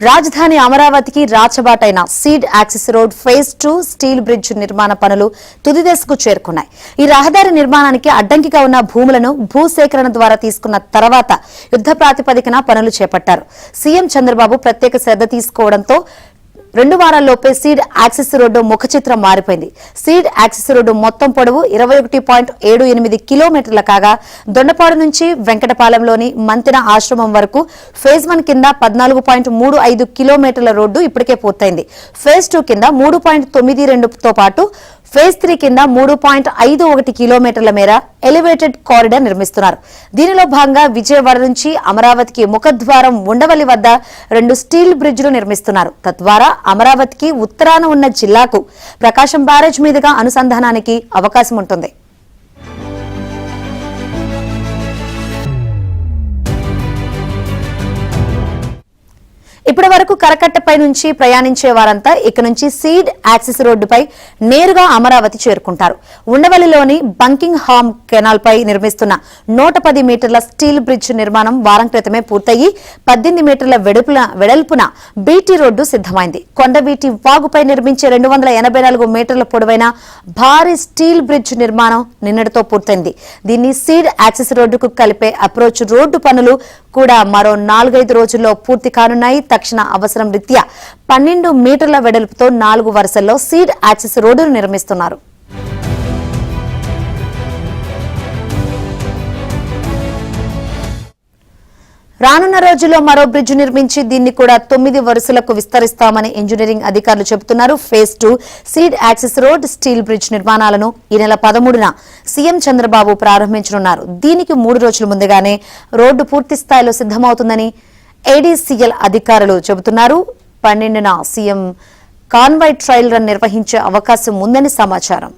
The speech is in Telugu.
రాజధాని అమరావతికి రాచబాటైన seed access road phase 2 steel bridge నిర్మాణ పనులు తుది దశకు చేరుకున్నాయి. ఈ రహదారి నిర్మాణానికి అడ్డంకిగా ఉన్న భూములను భూసేకరణ ద్వారా తీసుకున్న తర్వాత యుద్ధ ప్రాతిపదికన పనులు చేపట్టారు. సీఎం చంద్రబాబు ప్రత్యేక శ్రద్ధ తీసుకోవడంతో 2 వారాల్లోపే సీడ్ యాక్సెస్ రోడ్డు ముఖచిత్రం మారిపోయింది. సీడ్ యాక్సెస్ రోడ్డు మొత్తం పొడవు 21.78 కిలోమీటర్ల కాగా దొండపాడు నుంచి వెంకటపాలెంలోని మంతెన ఆశ్రమం వరకు ఫేజ్ 1 కింద 14.35 కిలోమీటర్ల రోడ్డు ఇప్పటికే పూర్తయింది. ఫేజ్ 2 కింద 3.92తో పాటు ఫేజ్ 3 కింద 3.51 కిలోమీటర్ల మేర ఎలివేటెడ్ కారిడార్ నిర్మిస్తున్నారు. దీనిలో భాగంగా విజయవాడ నుంచి అమరావతికి ముఖద్వారం ఉండవల్లి వద్ద 2 స్టీల్ బ్రిడ్జ్లు నిర్మిస్తున్నారు. తద్వారా అమరావతికి ఉత్తరాన ఉన్న జిల్లాకు ప్రకాశం బ్యారేజ్ మీదుగా అనుసంధానానికి అవకాశం ఉంటుంది. ఇప్పటి వరకు కరకట్టపై నుంచి ప్రయాణించే వారంతా ఇక నుంచి సీడ్ యాక్సెస్ రోడ్డుపై నేరుగా అమరావతి చేరుకుంటారు. ఉండవల్లిలోని బంకింగ్ హామ్ కెనాల్ పై నిర్మిస్తున్న 110 మీటర్ల స్టీల్ బ్రిడ్జ్ నిర్మాణం వారం క్రితమే పూర్తయి 18 మీటర్ల వెడల్పున బీటీ రోడ్డు సిద్దమైంది. కొండవీటి వాగుపై నిర్మించే 284 మీటర్ల పొడవైన భారీ స్టీల్ బ్రిడ్జ్ నిర్మాణం నిన్నటితో పూర్తయింది. దీన్ని సీడ్ యాక్సెస్ రోడ్డుకు కలిపే అప్రోచ్ రోడ్డు పనులు కూడా మరో 4-5 రోజుల్లో పూర్తి కానున్నాయి. తక్షణ అవసరం రీత్యా 12 మీటర్ల వెడల్పుతో 4 వరుసల్లో సీడ్ యాక్సెస్ రోడ్డును నిర్మిస్తున్నారు. రానున్న రోజుల్లో మరో బ్రిడ్జ్ నిర్మించి దీన్ని కూడా 9 వరుసలకు విస్తరిస్తామని ఇంజనీరింగ్ అధికారులు చెబుతున్నారు. Phase 2 seed access road steel bridge నిర్మాణాలను ఈ నెల 13న సీఎం చంద్రబాబు ప్రారంభించనున్నారు. దీనికి 3 రోజుల ముందుగానే రోడ్డు పూర్తి స్థాయిలో సిద్దమవుతుందని ఏడీసీఎల్ అధికారులు చెబుతున్నారు. 12న సీఎం కాన్వాయ్ ట్రయల్ రన్ నిర్వహించే అవకాశం ఉందని సమాచారం.